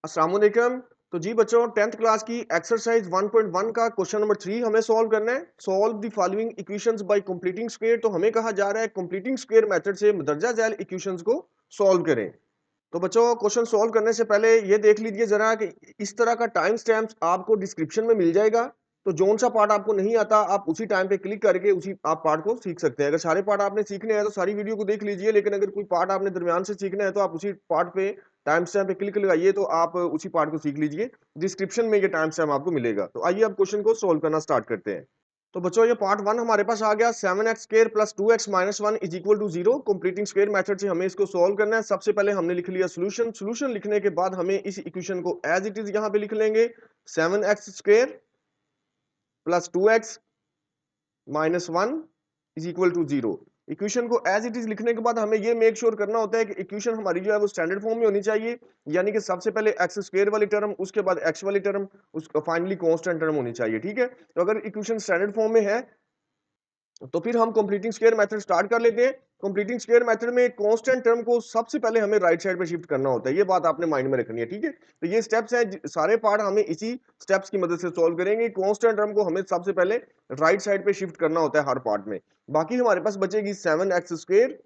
अस्सलाम वालेकुम। तो जी बच्चों 10th क्लास की एक्सरसाइज 1.1 का क्वेश्चन नंबर 3 हमें सॉल्व करना है। Solve the following equations bye completing square. तो हमें कहा जा रहा है कंप्लीटिंग स्क्वायर मेथड से मुदर्जा झैल इक्वेशंस को सॉल्व करें। तो बच्चों क्वेश्चन सॉल्व करने से पहले ये देख लीजिए जरा कि इस तरह का टाइम स्टैम्प आपको डिस्क्रिप्शन में मिल जाएगा। तो जोन सा पार्ट आपको नहीं आता आप उसी टाइम पे क्लिक करके उसी आप पार्ट को सीख सकते हैं। अगर सारे पार्ट आपने सीखने हैं तो सारी वीडियो को देख लीजिए, लेकिन अगर कोई पार्ट आपने दरमियान से सीखना है तो आप उसी पार्ट पे टाइम स्टैम्प पे क्लिक लगाइए तो आप उसी पार्ट को सीख लीजिए। डिस्क्रिप्शन में ये टाइम स्टैम्प आपको मिलेगा। तो आइए अब क्वेश्चन को सोल्व करना स्टार्ट करते हैं। तो बच्चों ये पार्ट 1 हमारे पास आ गया 7x square plus 2x minus 1 is equal to 0। Completing square method से हमें इसको सॉल्व करना है। सबसे पहले हमने लिख लिया सॉल्यूशन। सॉल्यूशन लिखने के बाद हमें इस इक्वेशन को एज इट इज यहां पे लिख लेंगे 7x square plus 2x minus 1 is equal to 0। Equation को एज इट इज लिखने के बाद हमें ये मेक श्योर करना होता है कि इक्वेशन हमारी जो है वो स्टैंडर्ड फॉर्म में होनी चाहिए, यानी कि सबसे पहले एक्स स्क्वायर वाली टर्म, उसके बाद एक्स वाली टर्म, उसका फाइनली कांस्टेंट टर्म होनी चाहिए। ठीक है, तो अगर इक्वेशन स्टैंडर्ड फॉर्म में है तो फिर हम कंप्लीटिंग स्क्वायर मेथड स्टार्ट कर लेते हैं। कंप्लीटिंग स्क्वायर मेथड में कांस्टेंट टर्म को सबसे पहले हमें राइट साइड पे शिफ्ट करना होता है। ये बात आपने माइंड में रखनी है। ठीक है, तो ये स्टेप्स हैं, सारे पार्ट हमें इसी स्टेप्स की मदद से सॉल्व करेंगे। कांस्टेंट टर्म को हमें सबसे पहले राइट साइड पे शिफ्ट करना होता है हर पार्ट में। बाकी हमारे पास बचेगी 7x square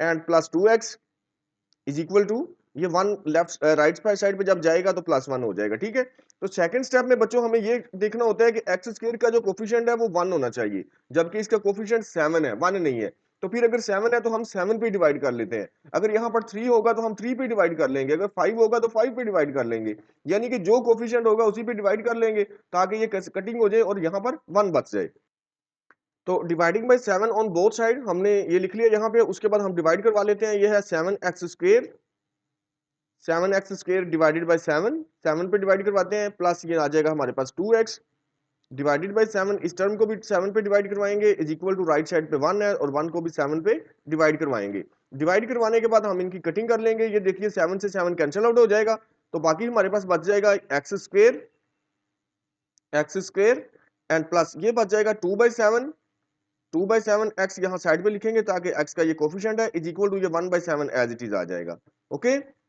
and plus 2x is equal to, ये वन लेफ्ट राइट साइड पे जब जाएगा तो प्लस 1 हो जाएगा। ठीक है, तो सेकंड स्टेप में बच्चों हमें ये देखना होता है कि एक्स स्क्वायर का जो कोफिशिएंट है वो 1 होना चाहिए, जबकि इसका कोफिशिएंट 7 है, 1 नहीं है। तो फिर अगर 7 है तो हम 7 पे डिवाइड कर लेते हैं। अगर यहाँ पर 3 होगा तो हम 3 पे डिवाइड कर लेंगे, अगर 5 होगा तो 5 पे डिवाइड कर लेंगे, यानी कि जो कोफिशिएंट होगा उसी पे डिवाइड कर लेंगे ताकि ये कटिंग हो जाए और यहाँ पर 1 बच जाए। तो dividing by 7 on both side हमने ये लिख लिया यहाँ पे। उसके बाद हम डिवाइड करवा लेते हैं। ये है 7x square, 7x square divided by 7, 7 पे डिवाइड करवाते हैं, प्लस ये आ जाएगा हमारे पास 2x डिवाइडेड बाय 7। इस टर्म को भी 7 पे डिवाइड करवाएंगे, is equal to right side पे 1 है और 1 को भी 7 पे डिवाइड करवाएंगे। डिवाइड करवाने के बाद हम इनकी कटिंग कर लेंगे। ये देखिए 7 से 7 कैंसिल आउट हो जाएगा, तो बाकी हमारे पास बच जाएगा एक्स स्क्वायर एंड प्लस ये बच जाएगा 2/7। 2/7 एक्स यहाँ साइड पे लिखेंगे ताकि एक्स का ये कोफिशिएंट है, इज इक्वल टू ये 1/7 एज इट इज आ जाएगा। ओके,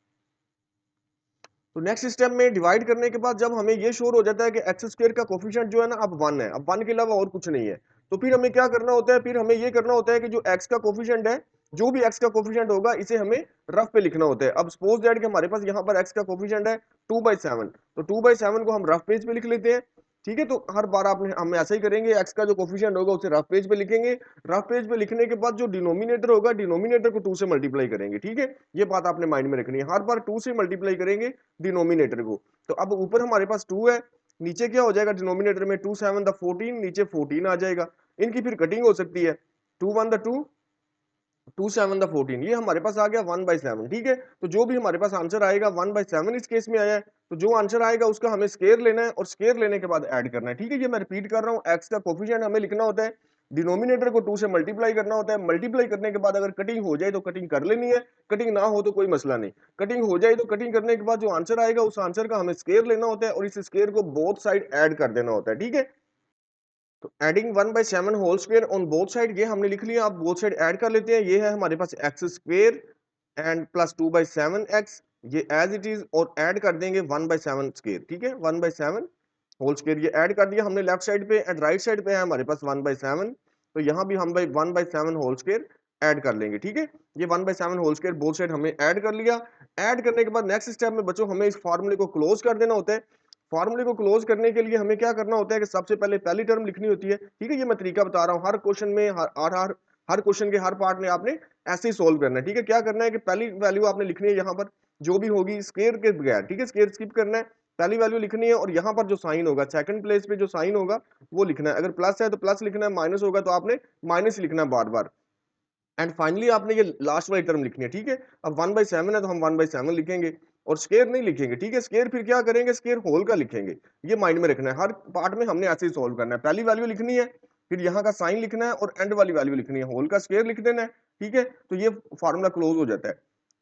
तो नेक्स्ट स्टेप में डिवाइड करने के बाद जब हमें ये श्योर हो जाता है कि एक्स स्क्वायर का कोफिशिएंट जो है ना अब 1 है, अब 1 के अलावा और कुछ नहीं है, तो फिर हमें क्या करना होता है, फिर हमें ये करना होता है कि जो एक्स का कोफिशिएंट है, जो भी एक्स का कोफिशिएंट होगा इसे हमें रफ पे लिखना होता है। अब सपोज दैट कि हमारे पास यहाँ पर एक्स का कोफिशिएंट है 2/7, तो 2/7 को हम रफ पेज पे लिख लेते हैं। ठीक है, तो हर बार आपने हम ऐसा ही करेंगे, एक्स का जो कोफिशिएंट होगा उसे रफ पेज पे लिखेंगे। रफ पेज पे लिखने के बाद जो डिनोमिनेटर होगा, डिनोमिनेटर को 2 से मल्टीप्लाई करेंगे। ठीक है, ये बात आपने माइंड में रखनी है, हर बार 2 से मल्टीप्लाई करेंगे डिनोमिनेटर को। तो अब ऊपर हमारे पास 2 है, नीचे क्या हो जाएगा डिनोमिनेटर में 2 7 द 14, नीचे 14 आ जाएगा। इनकी फिर कटिंग हो सकती है, 2 1 द 2, 2 7 द 14, ये हमारे पास आ गया 1/7। ठीक है, तो जो भी हमारे पास आंसर आएगा 1/7 इस केस में आया है, तो जो आंसर आएगा उसका हमें स्केयर लेना है और स्केयर लेने के बाद ऐड करना है। ठीक है, ये मैं रिपीट कर रहा हूँ, एक्स का कोफिशिएंट हमें लिखना होता है, डिनोमिनेटर को 2 से मल्टीप्लाई करना होता है, मल्टीप्लाई करने के बाद अगर कटिंग हो जाए तो कटिंग कर लेनी है, कटिंग ना हो तो कोई मसला नहीं। कटिंग हो जाए तो कटिंग करने के बाद जो आंसर आएगा उस आंसर का हमें स्केयर लेना होता है और इस स्केयर को बोथ साइड ऐड कर देना होता है। ठीक है, तो adding 1/7 whole square on both side ये हमने लिख लिया। अब बोथ साइड ऐड कर लेते हैं। ये है हमारे पास x square and plus 2/7 x, ये एज इट इज, और ऐड कर देंगे 1/7 स्क्वायर। ठीक है, 1/7 होल स्क्वायर ये ऐड कर दिया हमने लेफ्ट साइड पे, एंड राइट साइड पे है हमारे पास 1/7, तो यहाँ भी हम 1/7 होल स्क्वायर ऐड कर लेंगे। ठीक है, ये 1/7 होल स्क्वायर बोथ साइड हमने ऐड कर लिया। ऐड करने के बाद नेक्स्ट स्टेप में बच्चों हमें इस फार्मूले को क्लोज कर देना होता है। फार्मूले को क्लोज करने के लिए हमें क्या करना होता है कि सबसे पहले पहली टर्म लिखनी होती है। ठीक है, ये मैं तरीका बता रहा हूँ, हर क्वेश्चन में हर क्वेश्चन के हर पार्ट में आपने ऐसे ही सोल्व करना है। ठीक है, क्या करना है कि पहली वैल्यू आपने लिखनी है यहाँ पर जो भी होगी स्क्वायर के बगैर। ठीक है, स्क्वायर स्किप करना है, पहली वैल्यू लिखनी है और यहाँ पर जो साइन होगा सेकंड प्लेस पे जो साइन होगा वो लिखना है। अगर प्लस है तो प्लस लिखना है, माइनस होगा तो आपने माइनस लिखना है बार बार, एंड फाइनली आपने ये लास्ट वाली टर्म लिखनी है। ठीक है, अब 1/7 है तो हम 1/7 लिखेंगे और स्क्वायर नहीं लिखेंगे। ठीक है, स्क्वायर फिर क्या करेंगे, स्क्वायर होल का लिखेंगे। ये माइंड में रखना है, हर पार्ट में हमने ऐसे ही सोल्व करना है। पहली वैल्यू लिखनी है, फिर यहाँ का साइन लिखना है और एंड वाली वैल्यू लिखनी है, होल का स्क्वायर लिख देना है। ठीक है, तो ये फार्मूला क्लोज हो जाता है।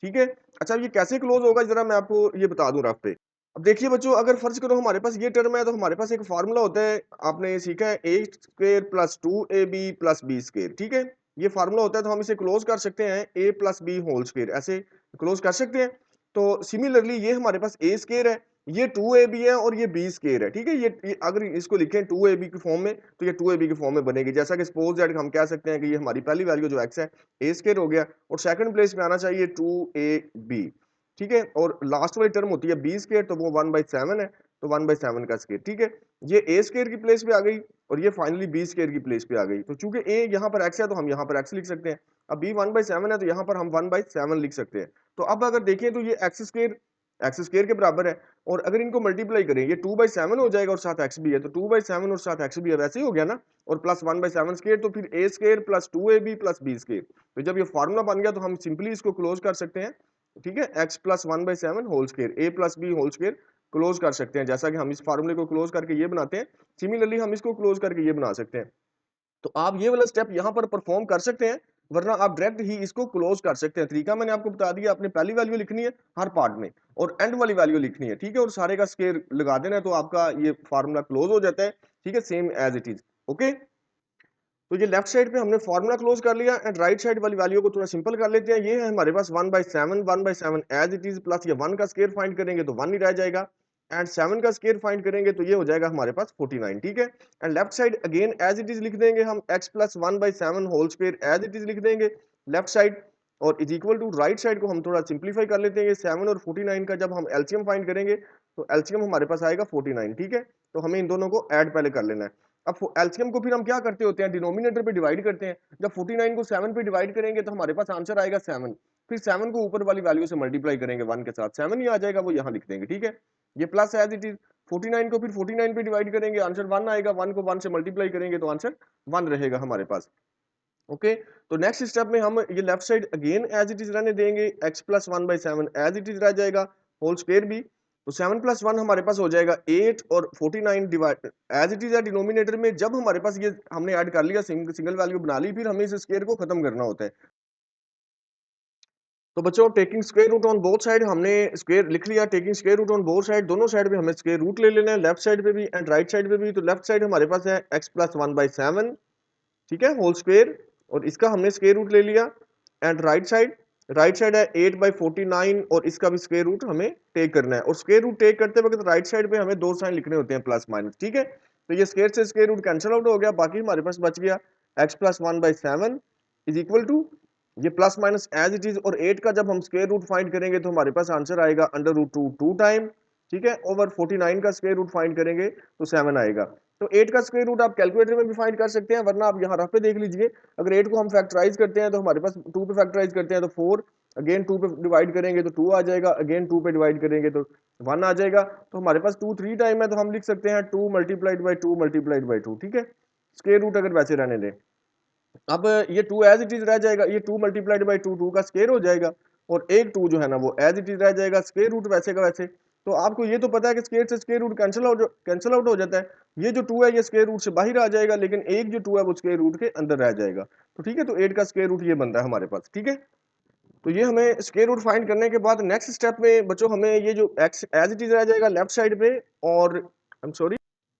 ठीक है, अच्छा ये कैसे क्लोज होगा जरा मैं आपको ये बता दूं रफ पे। अब देखिए बच्चों, अगर फर्ज करो हमारे पास ये टर्म है तो हमारे पास एक फार्मूला होता है, आपने सीखा है a square plus 2ab plus b square. ठीक है, ये फार्मूला होता है, तो हम इसे क्लोज कर सकते हैं a plus B whole square, ऐसे क्लोज कर सकते हैं। तो सिमिलरली ये हमारे पास ए स्केयर है, ये 2ab है और ये बी स्केयर है, ठीक है। ये अगर इसको लिखें 2ab की फॉर्म में तो ये 2ab की फॉर्म में बनेगी। जैसा कि सपोज दैट हम कह सकते हैं कि ये हमारी पहली वैल्यू जो x है ए स्केयर हो गया और सेकंड प्लेस पे आना चाहिए 2ab, ठीक है। और लास्ट वाली टर्म होती है बी स्केयर, तो वो 1/7 है, तो 1/7 का स्केयर, ठीक है। ये ए स्केयर की प्लेस पे आ गई और ये फाइनली बी स्केयर की प्लेस पे आ गई। तो चूंकि ए यहाँ पर x है तो हम यहाँ पर x लिख सकते हैं। अब b 1/7 है तो यहाँ पर हम 1/7 लिख सकते हैं। तो अब अगर देखें तो ये एक्स स्क्वायर के बराबर है और अगर इनको मल्टीप्लाई करें ये 2/7 हो जाएगा और साथ x भी है, तो 2/7 और साथ x भी है, वैसे ही हो गया ना। और प्लस 1/7 स्क्वायर, तो फिर a square plus 2ab plus b square. तो जब ये फार्मूला बन गया तो हम सिंपली इसको क्लोज कर सकते हैं, ठीक है। x plus 1/7 whole square, a plus b whole square close कर सकते हैं। जैसा कि हम इस फार्मूले को क्लोज करके ये बनाते हैं, सिमिलरली हम इसको क्लोज करके ये बना सकते हैं। तो आप ये वाला स्टेप यहाँ पर परफॉर्म कर सकते हैं, वरना आप डायरेक्ट ही इसको क्लोज कर सकते हैं। तरीका मैंने आपको बता दिया, आपने पहली वैल्यू लिखनी है हर पार्ट में और एंड वाली वैल्यू लिखनी है, ठीक है। और सारे का स्क्वायर लगा देना है तो आपका ये फार्मूला क्लोज हो जाता है, ठीक है, same as it is. Okay, तो ये लेफ्ट साइड पे हमने फार्मूला क्लोज कर लिया एंड राइट साइड वाली वैल्यू को थोड़ा सिंपल कर लेते हैं। ये है हमारे पास 1/7 एज इट इज प्लस ये 1 का स्क्वायर फाइंड करेंगे तो 1 ही रह जाएगा एंड 7 का स्क्वायर फाइंड करेंगे तो ये हो जाएगा हमारे पास 49, ठीक है। And left side again as it is लिख देंगे हम, x plus 1/7 whole square as it is लिख देंगे लेफ्ट साइड और is equal to right side को हम थोड़ा सिंप्लीफाई कर लेते हैं। ये 7 और 49 का जब हम एलसीएम फाइंड करेंगे तो एलसीएम हमारे पास आएगा 49, ठीक है। तो हमें इन दोनों को ऐड पहले कर लेना है। अब एलसीएम को फिर हम क्या करते होते हैं, डिनोमिनेटर पे डिवाइड करते हैं। जब 49 को 7 पे डिवाइड करेंगे तो हमारे पास आंसर आएगा 7। फिर 7 को ऊपर वाली वैल्यू से मल्टीप्लाई करेंगे 1 के साथ, 7 ही आ जाएगा, वो यहाँ लिख देंगे, ठीक है। ये प्लस एज इट इज 49 को फिर 49 पे डिवाइड करेंगे, आंसर 1 आएगा, 1 को 1 से मल्टीप्लाई करेंगे तो आंसर 1 रहेगा हमारे पास। ओके, तो नेक्स्ट स्टेप में हम ये left side again as it is रहने देंगे, x plus 1/7 as it is रह जाएगा, होल स्क्वायर भी। तो 7 प्लस 1 हमारे पास हो जाएगा 8 और 49 डिवाइड एज इट इज है डिनोमिनेटर में। जब हमारे पास ये हमने ऐड कर लिया, सिंगल वैल्यू बना ली, फिर हमें इस स्क्वायर को खत्म करना होता है। तो बच्चों taking square root on both side, हमने स्क्वायर लिख लिया, taking square root on both side, दोनों साइड पे हमें स्क्वायर रूट ले लेना है, लेफ्ट साइड पे भी एंड राइट साइड पे भी। तो लेफ्ट साइड हमारे पास है x प्लस 1/7, ठीक है, होल स्क्वायर, और इसका हमने स्क्वायर रूट ले लिया। एंड राइट साइड है 8/49 और इसका भी स्क्वायर रूट हमें टेक करना है। और स्क्वायर रूट टेक करते वक्त राइट साइड पे हमें दो साइन लिखने होते हैं, प्लस माइनस, ठीक है। तो ये स्क्वायर से स्क्वायर रूट कैंसिल आउट हो गया, बाकी हमारे पास बच गया x plus 1/7 is equal to ये plus minus as it is. और 8 का जब हम स्क्वायर रूट फाइंड करेंगे तो हमारे पास आंसर आएगा √2 2 टाइम, ठीक है, ओवर 49 का स्क्वायर रूट फाइंड करेंगे तो 7 आएगा। तो 8 का स्क्वायर रूट आप कैलकुलेटर में भी फाइंड कर सकते हैं, वरना आप यहाँ रफ पे देख लीजिए। अगर 8 को हम फैक्टराइज करते हैं तो हमारे पास 2 पे फैक्टराइज करते हैं तो 4, अगेन 2 पे डिवाइड करेंगे तो 2 आ जाएगा, अगेन 2 पे डिवाइड करेंगे तो 1 आ जाएगा। तो हमारे पास 2 3 टाइम है तो हम लिख सकते हैं 2 मल्टीप्लाइड बाई 2 मल्टीप्लाइड बाई 2, ठीक है। स्क्वायर रूट अगर वैसे रहने दें, अब ये 2 एज इट इज रह जाएगा, ये 2 मल्टीप्लाइड बाई 2 2 का स्क्वायर हो जाएगा और एक 2 जो है ना वो एज इट इज रह जाएगा, स्क्वायर रूट वैसे का वैसे। तो आपको ये तो पता है कि स्क्वायर से स्क्वायर रूट कैंसिल आउट हो जाता है। ये जो 2 है ये स्क्वायर रूट से बाहर आ जाएगा, लेकिन एक जो 2 है वो स्क्वायर रूट के अंदर रह जाएगा। तो ठीक है, तो 8 का स्क्वायर रूट ये बनता है हमारे पास, ठीक है। तो ये हमें स्क्वायर रूट फाइंड करने के बाद नेक्स्ट स्टेप में बच्चों हमें ये जो x एज इट इज रह जाएगा लेफ्ट साइड पे, और I am sorry,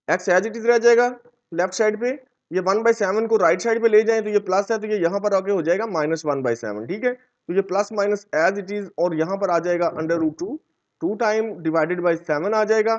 x as it is रह जाएगा लेफ्ट साइड पे। ये 1/7 को राइट साइड पे ले जाएं तो ये प्लस है, तो ये यहाँ पर आके हो जाएगा -1/7, ठीक है। तो ये plus minus as it is और यहाँ पर आ जाएगा √2 2 टाइम डिवाइडेड बाई 7 आ जाएगा।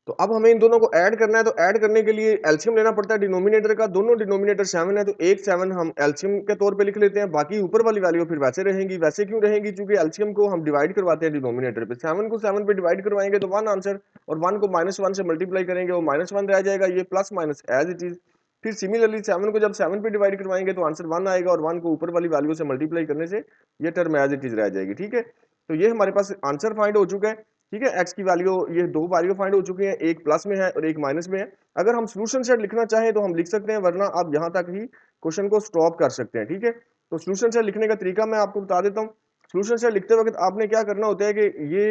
तो अब हमें इन दोनों को ऐड करना है, तो ऐड करने के लिए एलसीएम लेना पड़ता है डिनोमिनेटर का। दोनों डिनोमिनेटर 7 है तो एक 7 हम एलसीएम के तौर पे लिख लेते हैं, बाकी ऊपर वाली वैल्यू फिर वैसे रहेंगी। वैसे क्यों रहेंगी, क्योंकि एलसीएम को हम डिवाइड करवाते हैं डिनोमिनेटर पे। 7 को 7 पे डिवाइड करवाएंगे तो 1 आंसर, और 1 को -1 से मल्टीप्लाई करेंगे वो -1 रह जाएगा, ये plus minus as it is. फिर सिमिलरली 7 को जब 7 पे डिवाइड करवाएंगे तो आंसर 1 आएगा, और 1 को ऊपर वाली वैल्यू से मल्टीप्लाई करने से ये टर्म एज इट इज रह जाएगी, ठीक है। तो ये हमारे पास आंसर फाइंड हो चुका है, ठीक है। x की वैल्यू, ये दो वैल्यू फाइंड हो चुकी हैं, एक प्लस में है और एक माइनस में है। अगर हम सोल्यूशन सेट लिखना चाहें तो हम लिख सकते हैं, वरना आप यहाँ तक ही क्वेश्चन को स्टॉप कर सकते हैं, ठीक है। तो सोल्यूशन सेट लिखने का तरीका मैं आपको बता देता हूँ। सोल्यूशन सेट लिखते वक्त आपने क्या करना होता है कि ये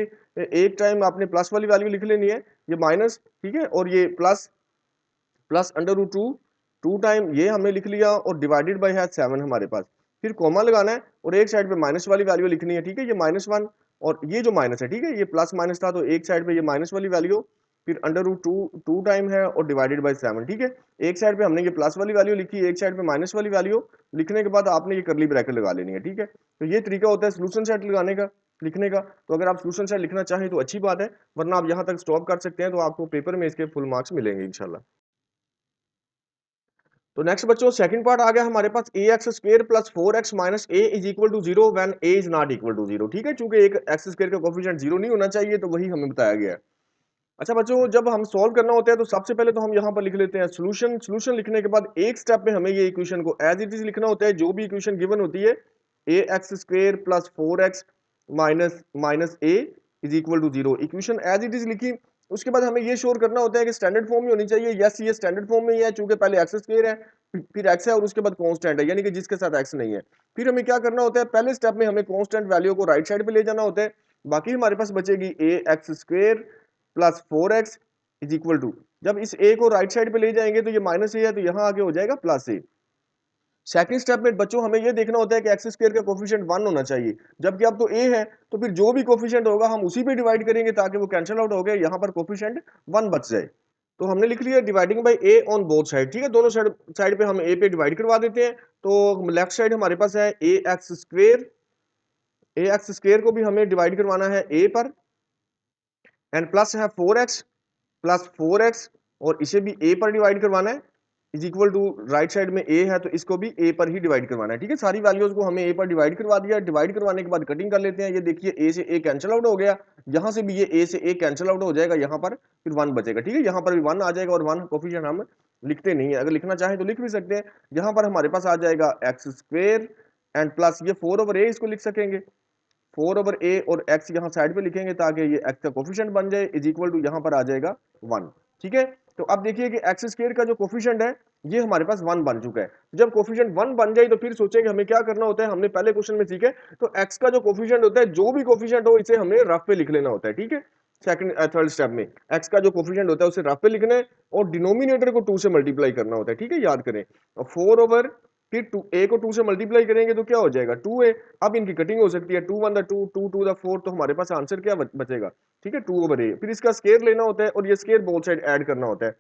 एक टाइम आपने प्लस वाली वैल्यू लिख लेनी है, ये माइनस, ठीक है, और ये प्लस प्लस √2 2 टाइम ये हमने लिख लिया, और डिवाइडेड बाई है 7 हमारे पास। फिर कोमा लगाना है और एक साइड पे माइनस वाली वैल्यू लिखनी है, ठीक है, ये -1 और ये जो माइनस है, ठीक है, ये प्लस माइनस था तो एक साइड पे ये माइनस वाली वैल्यू, फिर √2 2 टाइम है और डिवाइडेड बाई 7, ठीक है। एक साइड पे हमने ये प्लस वाली वैल्यू लिखी, एक साइड पे माइनस वाली वैल्यू लिखने के बाद आपने ये करली ब्रैकेट लगा लेनी है, ठीक है। तो ये तरीका होता है सोल्यूशन सेट लगाने का। लिखने का। तो अगर आप सोल्यूशन सेट लिखना चाहें तो अच्छी बात है, वरना आप यहाँ तक स्टॉप कर सकते हैं, तो आपको पेपर में इसके फुल मार्क्स मिलेंगे इंशाल्लाह। तो नेक्स्ट बच्चों सेकंड पार्ट आ गया हमारे पास a x square plus 4x minus a is equal to zero when a is not equal to zero. ठीक है, चूंकि एक एक्स स्क्र का कोफिशिएंट जीरो नहीं होना चाहिए, तो वही हमें बताया गया है। अच्छा बच्चों, जब हम सॉल्व करना होता है तो सबसे पहले तो हम यहाँ पर लिख लेते हैं सोल्यूशन। सोल्यूशन लिखने के बाद एक स्टेप में हमें ये इक्वेशन को एज इट इज लिखना होता है। जो भी इक्वेशन गिवन होती है a x square plus 4x minus minus a is equal to zero, equation as it is लिखी। उसके बाद हमें ये श्योर करना होता है कि स्टैंडर्ड फॉर्म में होनी चाहिए। यस, ये स्टैंडर्ड फॉर्म में ही है, चूंकि पहले एक्स स्क्र है, फिर एक्स है और उसके बाद कांस्टेंट है, यानी कि जिसके साथ एक्स नहीं है। फिर हमें क्या करना होता है, पहले स्टेप में हमें कांस्टेंट वैल्यू को राइट साइड पे ले जाना होता है। बाकी हमारे पास बचेगी a x square plus 4x is equal to, जब इस a को राइट साइड पे ले जाएंगे तो ये माइनस ए है, तो यहां आगे हो जाएगा प्लस ए। सेकंड स्टेप में बच्चों हमें ये देखना होता है कि एक्स स्क्वायर का कोफिशिएंट 1 होना चाहिए, जबकि अब तो a है, तो फिर जो भी कोफिशिएंट होगा हम उसी पे डिवाइड करेंगे ताकि वो कैंसिल आउट हो गए, यहां पर कोफिशिएंट 1 बच जाए। तो हमने लिख लिया dividing by a on both side. ठीक है, दोनों साइड पे हम a पे डिवाइड करवा देते हैं। तो लेफ्ट साइड हमारे पास है ए एक्स स्क्वायर को भी हमें डिवाइड करवाना है a पर, एंड प्लस है 4x प्लस 4x, और इसे भी a पर डिवाइड करवाना है, is equal to right side में a है तो इसको भी a पर ही डिवाइड करवाना है। ठीक है, सारी वैल्यूज को हमें a पर डिवाइड करवा दिया। डिवाइड करवाने के बाद कटिंग कर लेते हैं। ये देखिए a से a कैंसिल आउट हो गया, यहां से भी ये a से a कैंसिल आउट हो जाएगा, यहां पर फिर 1 बचेगा। ठीक है, यहां पर भी 1 आ जाएगा, और 1 कोफिशिएंट हम लिखते नहीं है, अगर लिखना चाहें तो लिख भी सकते हैं। यहां पर हमारे पास आ जाएगा एक्स स्क्वायर एंड प्लस ये 4/a, इसको लिख सकेंगे 4/a, और x यहाँ साइड पे लिखेंगे ताकि ये x का कोफिशिएंट बन जाए, इज इक्वल टू यहाँ पर आ जाएगा 1। ठीक है, तो अब देखिए कि एक्स स्क्वायर का जो कोफिशिएंट है ये हमारे पास 1 बन चुका है। जब कोफिशिएंट 1 बन जाए तो फिर सोचेंगे हमें क्या करना होता है। हमने पहले क्वेश्चन में सीखे, तो x का जो कोफिशिएंट होता है, जो भी कोफिशिएंट हो, इसे हमें रफ पे लिख लेना होता है। ठीक है, सेकंड थर्ड स्टेप में x का जो कोफिशिएंट होता है उसे रफ पे लिखना है, और डिनोमिनेटर को 2 से मल्टीप्लाई करना होता है। ठीक है, याद करें, और 4 ओवर फिर 2 a को 2 से मल्टीप्लाई करेंगे तो क्या हो जाएगा 2a। अब इनकी कटिंग हो सकती है, 2 1 2 2 2 4, तो हमारे पास आंसर क्या बचेगा। ठीक है, 2/a। फिर इसका स्क्वायर लेना होता है और ये स्क्वायर बोथ साइड ऐड करना होता है।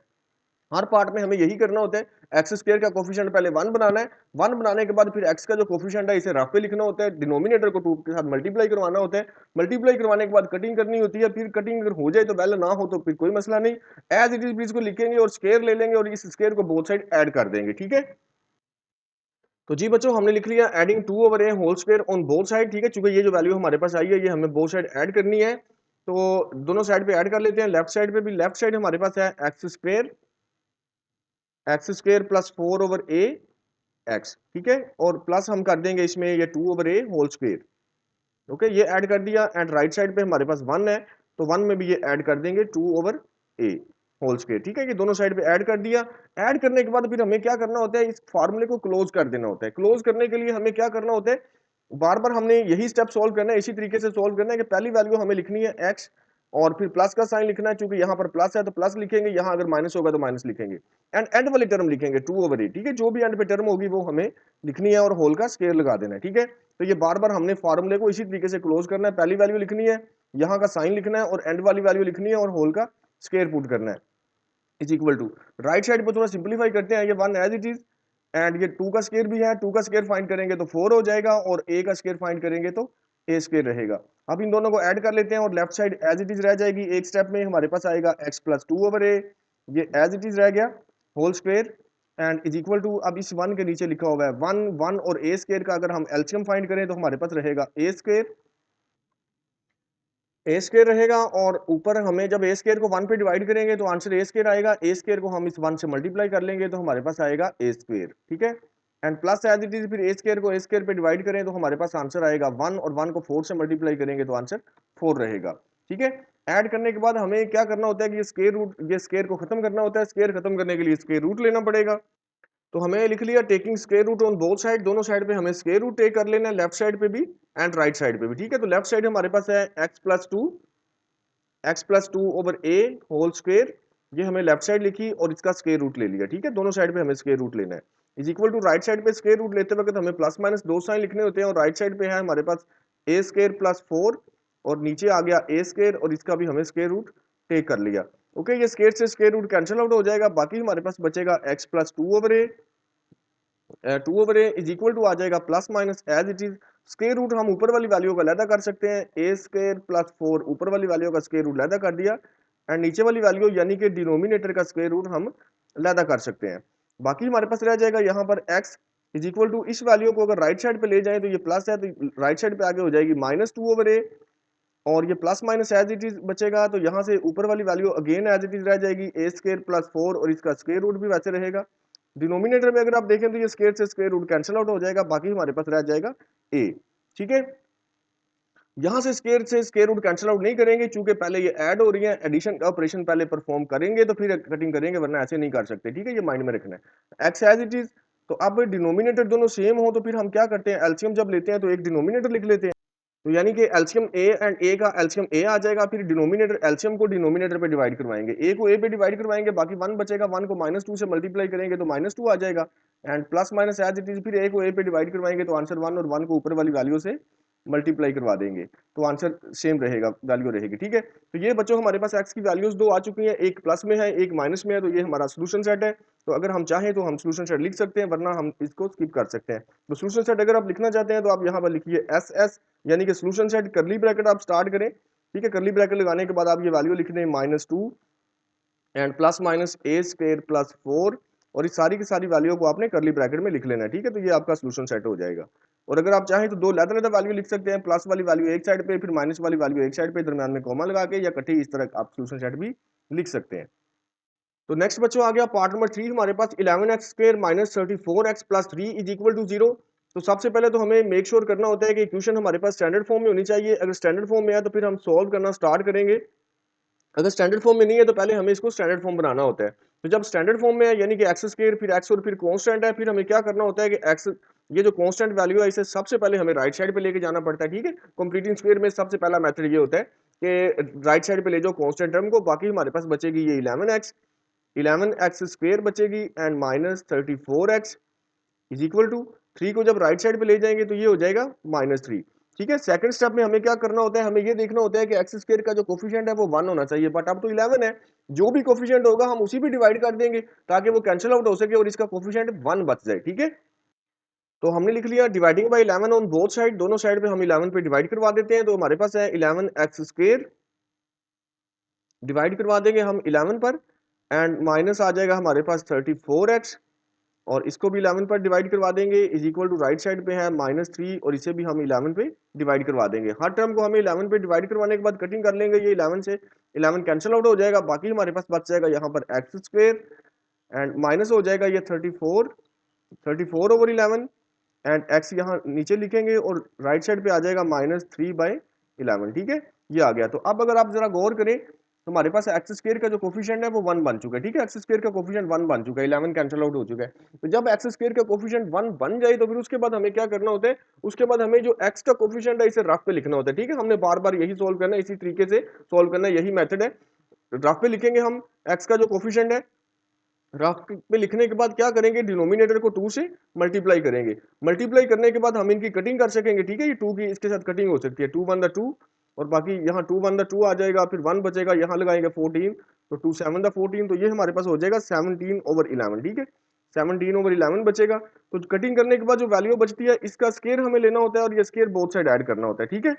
हर पार्ट में हमें यही करना होता है। एक्स स्क्वायर का कोफिशिएंट पहले 1 बनाना है, 1 बनाने के बाद फिर एक्स का जो कोफिशिएंट है इसे रफ पे लिखना होता है, डिनोमिनेटर को 2 के साथ मल्टीप्लाई करवाना होता है। मल्टीप्लाई करवाने के बाद कटिंग करनी होती है। फिर कटिंग अगर हो जाए तो वेल, ना हो तो फिर कोई मसला नहीं, एज इट इज भी इसको लिखेंगे और स्क्वायर ले लेंगे और इस स्क्वायर को बोथ साइड ऐड कर देंगे। ठीक है, तो जी बच्चों हमने लिख लिया adding 2/a whole square on both side. ठीक है, चूंकि ये जो वैल्यू हमारे पास आई है ये हमें बोथ साइड ऐड करनी है, तो दोनों साइड पे ऐड कर लेते हैं। लेफ्ट साइड पे भी, लेफ्ट साइड हमारे पास है x square plus 4/a x. ठीक है, और प्लस हम कर देंगे इसमें ये 2/a होल स्क्वायर। ओके, ये ऐड कर दिया, एंड राइट साइड पे हमारे पास 1 है, तो 1 में भी ये ऐड कर देंगे 2/a होल स्क्वायर। ठीक है, ये दोनों साइड पे ऐड कर दिया। ऐड करने के बाद फिर हमें क्या करना होता है, इस फार्मूले को क्लोज कर देना होता है। क्लोज करने के लिए हमें क्या करना होता है, बार बार हमने यही स्टेप सोल्व करना है, इसी तरीके से सोल्व करना है कि पहली वैल्यू हमें लिखनी है x, और फिर प्लस का साइन लिखना है, क्योंकि यहाँ पर प्लस है तो प्लस लिखेंगे, यहाँ अगर माइनस होगा तो माइनस लिखेंगे, एंड एंड वाली टर्म लिखेंगे 2/a। ठीक है, जो भी एंड पे टर्म होगी वो हमें लिखनी है, और होल का स्क्वायर लगा देना है। ठीक है, तो ये बार बार हमने फार्मूले को इसी तरीके से क्लोज करना है। पहली वैल्यू लिखनी है, यहाँ का साइन लिखना है, और एंड वाली वैल्यू लिखनी है, और होल का स्क्वायर पुट करना है, is equal to. Right side पर थोड़ा सिंप्लीफाई करते हैं, ये 1 एज इट इज, एंड ये 2 का स्क्वायर भी है, 2 का स्क्वायर फाइंड करेंगे तो 4 हो जाएगा, और a का स्क्वायर फाइंड करेंगे तो a स्क्वायर रहेगा। अब इन दोनों को ऐड कर लेते हैं, और left side as it is रह जाएगी। एक स्टेप में हमारे पास आएगा x प्लस 2/a, ये एज इट इज रह गया whole square, and is equal to, अब इस 1 के नीचे लिखा हुआ है 1 1, और a स्क्वायर का अगर हम एलसीएम फाइंड करें तो हमारे पास रहेगा a स्क्वायर, ए स्क्वायर रहेगा, और ऊपर हमें जब ए स्क्वायर को 1 पे डिवाइड करेंगे तो आंसर ए स्क्वायर आएगा। ए स्क्वायर को हम इस 1 से मल्टीप्लाई कर लेंगे तो हमारे पास आएगा ए स्क्वायर। ठीक है, and plus as it is, फिर ए स्क्वायर को ए स्क्वायर पे डिवाइड करें तो हमारे पास आंसर आएगा 1, और 1 को 4 से मल्टीप्लाई करेंगे तो आंसर 4 रहेगा। ठीक है, ऐड करने के बाद हमें क्या करना होता है कि ये स्क्वायर रूट, ये स्क्वायर को खत्म करना होता है। स्क्वायर खत्म करने के लिए स्क्वायर रूट लेना पड़ेगा। तो हमें लिख लिया taking square root on both side, दोनों साइड पे हमें स्क्वायर रूट टेक कर लेना है, लेफ्ट साइड पे भी एंड राइट साइड पे भी। ठीक है, तो लेफ्ट साइड हमारे पास है x+2/a होल स्क्वायर, ये हमें लेफ्ट साइड लिखी और इसका स्क्वायर रूट ले लिया। ठीक है, दोनों साइड पे हमें स्क्वायर रूट लेना है, is equal to right side पे स्क्वायर रूट लेते वक्त हमें प्लस माइनस 2 साइन लिखने होते हैं, और राइट साइड पे है हमारे पास a स्क्वायर प्लस 4, और नीचे आ गया a स्क्वायर, और इसका भी हमें स्क्वायर रूट टेक कर लिया। ओके, ये स्क्वायर से स्क्वायर रूट कैंसिल आउट हो जाएगा, बाकी हमारे पास बचेगा x+2/a, 2/a is equal to आ जाएगा plus minus as it is. Square root हम ऊपर वाली वैल्यू का अलहदा कर सकते हैं, ए स्क्वायर प्लस 4 ऊपर वाली वैल्यू का स्क्वायर रूट अलहदा कर दिया, एंड नीचे वाली वैल्यू यानी कि डिनोमिनेटर का स्क्वायर रूट हम अलहदा कर सकते हैं। बाकी हमारे पास रह जाएगा यहाँ पर x इज इक्वल टू, इस वैल्यू को अगर राइट साइड पे ले जाए तो ये प्लस है, तो राइट साइड पे आगे हो जाएगी -2/a, और ये plus minus as it is बचेगा, तो यहाँ से ऊपर वाली value again as it is रह जाएगी ए स्क्वायर प्लस 4, और इसका स्क्वायर रूट भी वैसे रहेगा। डिनोमिनेटर में अगर आप देखें तो ये स्क्वायर से स्क्वायर रूट कैंसिल आउट हो जाएगा, बाकी हमारे पास रह जाएगा a। ठीक है, यहां से स्क्वायर रूट कैंसिल आउट नहीं करेंगे, चूंकि पहले ये ऐड हो रही है, एडिशन का ऑपरेशन पहले परफॉर्म करेंगे तो फिर कटिंग करेंगे, वरना ऐसे नहीं कर सकते। ठीक है, ये माइंड में रखना है, एक्स एज इट इज। तो अब डिनोमिनेटर दोनों सेम हो तो फिर हम क्या करते हैं, एलसीएम जब लेते हैं तो एक डिनोमिनेटर लिख लेते हैं, तो यानी कि एलसीएम ए एंड ए का एलसीएम ए आ जाएगा, फिर डिनोमिनेटर एलसीएम को डिनोमिनेटर पे डिवाइड करवाएंगे, ए को ए पे डिवाइड करवाएंगे, बाकी 1 बचेगा, 1 को -2 से मल्टीप्लाई करेंगे तो -2 आ जाएगा, and plus minus as it is, फिर ए को ए पे डिवाइड करवाएंगे तो आंसर 1, और 1 को ऊपर वाली वैल्यू से मल्टीप्लाई करवा देंगे तो आंसर सेम रहेगा, वैल्यू रहेगी। ठीक है, तो ये बच्चों हमारे पास एक्स की वैल्यूज दो आ चुकी हैं, एक प्लस में है एक माइनस में है, तो ये हमारा सोल्यूशन सेट है। तो अगर हम चाहें तो हम सोल्यूशन सेट लिख सकते हैं, वरना हम इसको स्किप कर सकते हैं। तो सोल्यूशन सेट अगर आप लिखना चाहते हैं तो आप यहाँ पर लिखिए एस एस, यानी कि सोल्यूशन सेट करली ब्रैकेट आप स्टार्ट करें। ठीक है, करली ब्रैकेट लगाने के बाद आप ये वैल्यू लिख दें -2 and plus minus A square plus 4, और इस सारी की सारी वैल्यू को आपने करली ब्रैकेट में लिख लेना है। ठीक है, तो ये आपका सोल्यूशन सेट हो जाएगा। और अगर आप चाहें तो दो अलग वैल्यू लिख सकते हैं, प्लस वाली वैल्यू एक साइड पे, फिर माइनस वाली वैल्यू एक साइड पे, दरम्यान में कॉमा लगा के, या इकट्ठी इस तरह आप सोल्यूशन सेट भी लिख सकते हैं। तो नेक्स्ट बच्चों आ गया पार्ट नंबर 3 हमारे पास, 11x square minus 34x plus 3 is equal to 0। तो सबसे पहले तो हमें मेक श्योर करना होता है कि इक्वेशन हमारे पास स्टैंडर्ड फॉर्म में होनी चाहिए। अगर स्टैंडर्ड फॉर्म में है तो फिर हम सॉल्व करना स्टार्ट करेंगे, अगर स्टैंडर्ड फॉर्म में नहीं है तो पहले हमें इसको स्टैंडर्ड फॉर्म बनाना होता है। तो जब स्टैंडर्ड फॉर्म में है, यानी कि एक्स स्क्वायर फिर एक्स और फिर कांस्टेंट है, फिर हमें क्या करना होता है कि एक्स, ये जो कांस्टेंट वैल्यू है, इसे सबसे पहले हमें राइट साइड पे लेके जाना पड़ता है। ठीक है, कंप्लीटिंग स्क्वायर में सबसे पहला मेथड ये होता है कि राइट साइड पे ले जाओ कांस्टेंट टर्म को, बाकी हमारे पास बचेगी ये 11x स्क्वायर बचेगी, and minus 34x is equal to 3 को जब राइट साइड पे ले जाएंगे तो ये हो जाएगा -3। ठीक है, सेकंड स्टेप में हमें क्या करना होता है, हमें ये देखना होता है कि एक्स स्क्वायर का जो कोफिशिएंट है वो 1 होना चाहिए, बट अब तो 11 है, जो भी कोफिशिएंट होगा हम उसी पे डिवाइड कर देंगे ताकि वो कैंसिल आउट हो सके और इसका कोफिशिएंट 1 बच जाए। ठीक है, तो हमने लिख लिया dividing by 11 on both side, दोनों साइड पे हम 11 पे डिवाइड करवा देते हैं, तो हमारे पास है 11x स्क्वायर, डिवाइड करवा देंगे हम 11 पर, एंड माइनस आ जाएगा हमारे पास 34x, और इसको भी 11 पर डिवाइड करवा देंगे, is equal to right side पे है -3, और इसे भी हम 11 पे डिवाइड करवा देंगे। हर टर्म को हमें 11 पे डिवाइड करवाने के बाद कटिंग कर लेंगे, ये 11 से 11 कैंसिल आउट हो जाएगा, बाकी हमारे पास बच जाएगा यहाँ पर एक्स स्क्वायर, एंड माइनस हो जाएगा ये 34/11, एंड एक्स यहाँ नीचे लिखेंगे और राइट साइड पे आ जाएगा -3/11। ठीक है, ये आ गया। तो अब अगर आप जरा गौर करें तो हमारे पास एक्स स्क्वायर का जो कोफिशिएंट है वो 1 बन चुका है। ठीक है, एक्स स्क्वायर का कोफिशिएंट 1 बन चुका है, 11 कैंसिल आउट हो चुका है। तो जब एक्स स्क्वायर का कोफिशिएंट 1 बन जाए तो फिर उसके बाद हमें क्या करना होता है, उसके बाद हमें जो एक्स का कोफिशिएंट है इसे रफ पे लिखना होता है। ठीक है, हमने बार बार यही सोल्व करना है, इसी तरीके से सोल्व करना है, यही मेथड है। रफ पे लिखेंगे हम एक्स का जो कोफिशिएंट है, रफ पे लिखने के बाद क्या करेंगे, डिनोमिनेटर को 2 से मल्टीप्लाई करेंगे, मल्टीप्लाई करने के बाद हम इनकी कटिंग कर सकेंगे। ठीक है, ये 2 की इसके साथ कटिंग हो सकती है, 2 1 2, और बाकी यहाँ 2 1 2 आ जाएगा, फिर 1 बचेगा, यहाँ लगाएंगे 14, तो 2 7 14, तो ये हमारे पास हो जाएगा 17/11। ठीक है, 17/11 बचेगा। तो कटिंग करने के बाद जो वैल्यू बचती है इसका स्केयर हमें लेना होता है, और ये स्केयर बोथ साइड ऐड करना होता है। ठीक है,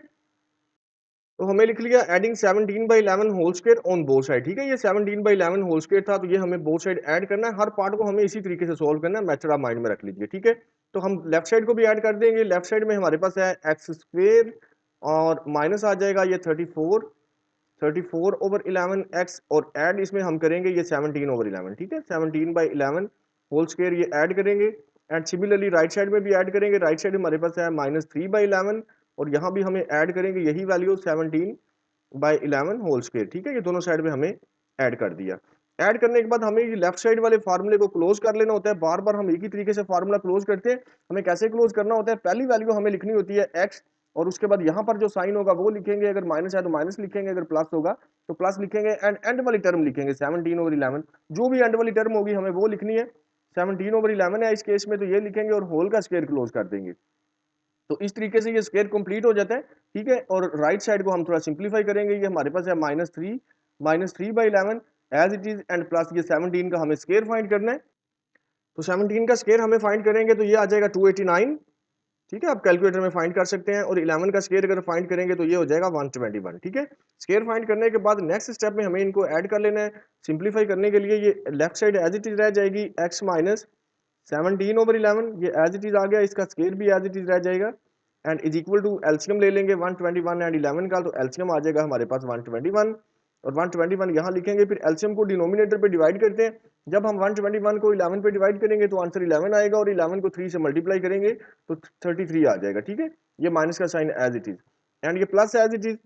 तो हमें लिख लिया adding 17/11 whole square on both side. ठीक है, ये 17/11 होल स्क्वायर था, तो ये हमें बोथ साइड ऐड करना है, हर पार्ट को हमें इसी तरीके से सोल्व करना है, मेथड आप माइंड में रख लीजिए। ठीक है, तो हम लेफ्ट साइड को भी ऐड कर देंगे, लेफ्ट साइड में हमारे पास है एक्स स्क्वायर, और माइनस आ जाएगा ये 34/11 एक्स, और ऐड इसमें हम करेंगे ये 17/11। ठीक है, 17/11 होल स्क्वायर ये ऐड करेंगे, एंड सिमिलरली राइट साइड में भी ऐड करेंगे, राइट साइड हमारे पास है -3/11, और यहाँ भी हमें ऐड करेंगे यही वैल्यू 17/11 होल स्क्वायर। ठीक है, ये दोनों साइड में हमें ऐड कर दिया। ऐड करने के बाद हमें ये लेफ्ट साइड वाले फार्मूले को क्लोज कर लेना होता है, बार बार हम एक ही तरीके से फार्मूला क्लोज करते हैं। हमें कैसे क्लोज करना होता है, पहली वैल्यू हमें लिखनी होती है एक्स, और उसके बाद यहाँ पर जो साइन होगा वो लिखेंगे, अगर माइनस है तो माइनस लिखेंगे, अगर प्लस होगा तो प्लस लिखेंगे, एंड एंड वाली टर्म लिखेंगे 17/11, जो भी एंड वाली टर्म होगी हमें वो लिखनी है। 17/11 है इस केस में, तो ये लिखेंगे और होल का स्क्वायर क्लोज कर देंगे। तो इस तरीके से ये स्क्वायर कंप्लीट हो जाता है। ठीक है, और राइट साइड को हम थोड़ा सिंप्लीफाई करेंगे, ये हमारे पास है -3/11 as it is, and plus ये 17 का हमें स्क्वायर फाइंड करना है। तो 17 का स्क्वायर हमें फाइंड करेंगे तो ये आ जाएगा 289। ठीक है, आप कैलकुलेटर में फाइंड कर सकते हैं। और 11 का स्क्वायर अगर फाइंड करेंगे तो ये हो जाएगा 121। ठीक है, स्क्वायर फाइंड करने के बाद नेक्स्ट स्टेप में हमें इनको ऐड कर लेना है। सिंप्लीफाई करने के लिए ये left side as it is रह जाएगी, x माइनस 17/11, ये एज इट इज आ गया, इसका स्क्वायर भी एज इट इज रह जाएगा। And is equal to LCM ले लेंगे 121 एंड 11 का, तो एलसीएम आ जाएगा हमारे पास 121 और 121 यहाँ लिखेंगे। फिर एलसीएम को डिनोमिनेटर पे डिवाइड करते हैं। जब हम 121 को 11 पे डिवाइड करेंगे तो आंसर 11 आएगा, और 11 को 3 से मल्टीप्लाई करेंगे तो 33 आ जाएगा। ठीक है, ये माइनस का sign as it is and ये प्लस एज इट इज।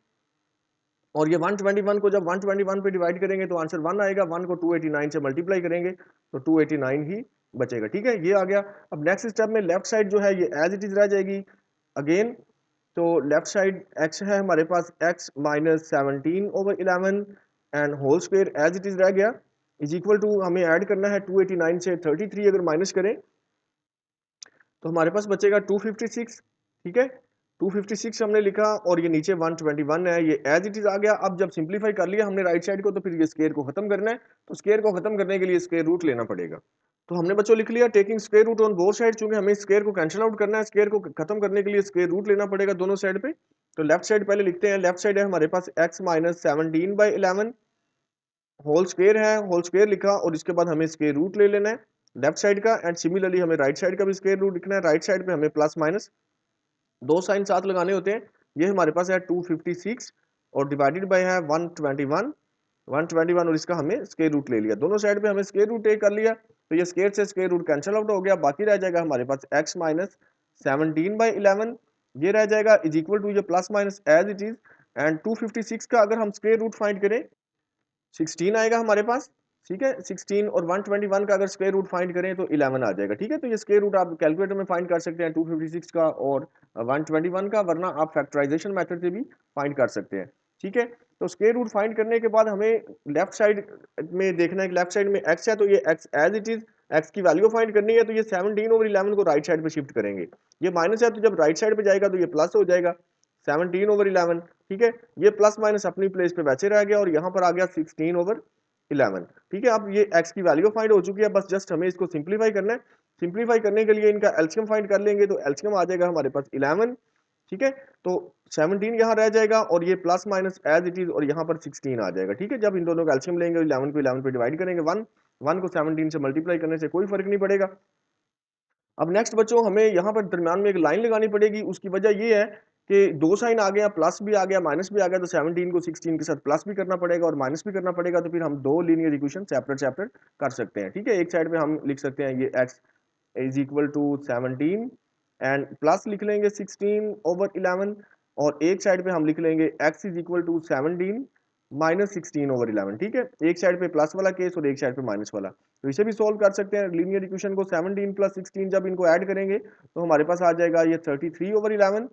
और ये 121 को जब 121 पे डिवाइड करेंगे तो आंसर 1 आएगा, 1 को 289 से मल्टीप्लाई करेंगे तो 289 ही बचेगा। ठीक है, ये आ गया। अब नेक्स्ट स्टेप में लेफ्ट साइड जो है ये एज इट इज रह जाएगी अगेन। तो लेफ्ट साइड x है हमारे पास, x minus 17/11 and whole square as it is रह गया, इज इक्वल टू हमें ऐड करना है 289 से 33 अगर माइनस करें तो हमारे पास बचेगा 256। ठीक है, 256 हमने लिखा और ये नीचे 121 है, ये एज इट इज आ गया। अब जब सिंप्लीफाई कर लिया हमने राइट साइड को, तो फिर ये स्क्वायर को खत्म करना है। तो स्क्वायर को खत्म करने के लिए स्क्वायर रूट लेना पड़ेगा। तो हमने बच्चों लिख लिया taking square root on both side, चूंकि हमें स्क्वायर को कैंसिल आउट करना है, स्क्वायर को खत्म करने के लिए स्क्वायर रूट लेना पड़ेगा दोनों साइड पे। तो लेफ्ट साइड पहले लिखते हैं। लेफ्ट साइड है हमारे पास x माइनस 17/11 होल स्क्वायर है, होल स्क्वायर लिखा और इसके बाद हमें स्क्वायर रूट ले लेना है लेफ्ट साइड का। एंड सिमिलरली हमें राइट साइड का भी स्क्वायर रूट लिखना है। राइट साइड पे हमें प्लस माइनस दो साइन साथ लगाने होते हैं। ये हमारे पास है 256 और डिवाइडेड बाय है 121 और इसका हमें स्क्वायर रूट ले लिया। दोनों साइड पे हमें स्क्वायर रूट टेक कर लिया, तो ये स्क्वायर से स्क्वायर रूट कैंसिल आउट हो गया। बाकी रह जाएगा हमारे पास x माइनस 17/11, ये रह जाएगा इज इक्वल टू ये plus minus as it is. And 256 का अगर हम स्क्वायर रूट फाइंड करें 16 आएगा हमारे पास। ठीक है, 16 और 121 का अगर स्क्वायर रूट फाइंड करें तो 11 आ जाएगा। ठीक है, तो ये स्क्वायर रूट आप कैलकुलेटर में फाइंड कर सकते हैं 256 का और 121 का, वरना आप फैक्टराइजेशन मेथड से भी फाइंड कर सकते हैं। ठीक है, तो स्क्वायर रूट फाइंड करने के बाद हमें लेफ्ट साइड में देखना है कि लेफ्ट साइड में x है तो ये x as it is, x की वैल्यू फाइंड करनी है। तो ये 17/11 को राइट साइड पे शिफ्ट करेंगे। ये माइनस है तो जब राइट साइड पे जाएगा तो ये प्लस हो जाएगा 17/11। ठीक है, ये प्लस माइनस अपनी प्लेस पे वैसे रह गया और यहाँ पर आ गया 16/11। ठीक है, अब ये x की वैल्यू फाइंड हो चुकी है, बस जस्ट हमें इसको सिंप्लीफाई करना है। सिंप्लीफाई करने के लिए इनका एलसीएम फाइंड कर लेंगे, तो एलसीएम आ जाएगा हमारे पास 11। ठीक है, तो 17 यहाँ रह जाएगा और ये plus minus as it is और यहाँ पर 16 आ जाएगा। ठीक है, जब इन दोनों का एलसीएम लेंगे 11 को 11 पे डिवाइड करेंगे, 1 को 17 से मल्टीप्लाई करने से कोई फर्क नहीं पड़ेगा। अब नेक्स्ट बच्चों हमें यहाँ पर दरम्यान में एक लाइन लगानी पड़ेगी। उसकी वजह ये है कि दो साइन आ गया, प्लस भी आ गया माइनस भी आ गया, तो 17 को 16 के साथ प्लस भी करना पड़ेगा और माइनस भी करना पड़ेगा। तो फिर हम दो लीनियर इक्वेशन सेपरेट सेपरेट कर सकते हैं। ठीक है, एक साइड पे हम लिख सकते हैं ये x is equal to 17 and plus लिख लेंगे 16/11 और एक साइड पे हम लिख लेंगे x is equal to 17 minus 16/11। ठीक है, एक साइड पे प्लस वाला केस और एक साइड पे माइनस वाला। तो इसे भी सॉल्व कर सकते हैं लीनियर इक्वेशन को। 17 प्लस 16 जब इनको ऐड करेंगे तो हमारे पास आ जाएगा ये 33/11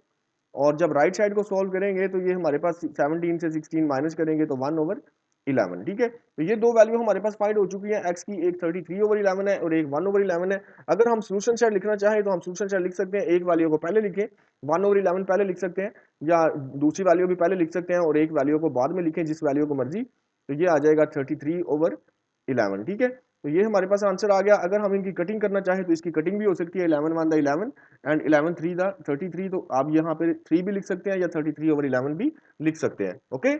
और जब राइट साइड को सॉल्व करेंगे तो ये हमारे पास 17 से 16 माइनस करेंगे तो 1/11। ठीक है, तो ये दो वैल्यू हमारे पास फाइंड हो चुकी है x की, एक 33/11 है और एक 1/11 है। अगर हम सोल्यूशन सेट लिखना चाहें तो हम सोल्यूशन सेट लिख सकते हैं। एक वैल्यू को पहले लिखें, 1/11 पहले लिख सकते हैं, या दूसरी वैल्यू भी पहले लिख सकते हैं और एक वैल्यू को बाद में लिखें, जिस वैल्यू को मर्जी। तो ये आ जाएगा 33/11। ठीक है, तो ये हमारे पास आंसर आ गया। अगर हम इनकी कटिंग करना चाहें तो इसकी कटिंग भी हो सकती है, 11 1 11 एंड 11 3 33। तो आप यहाँ पे 3 भी लिख सकते हैं या 33/11 भी लिख सकते हैं। ओके।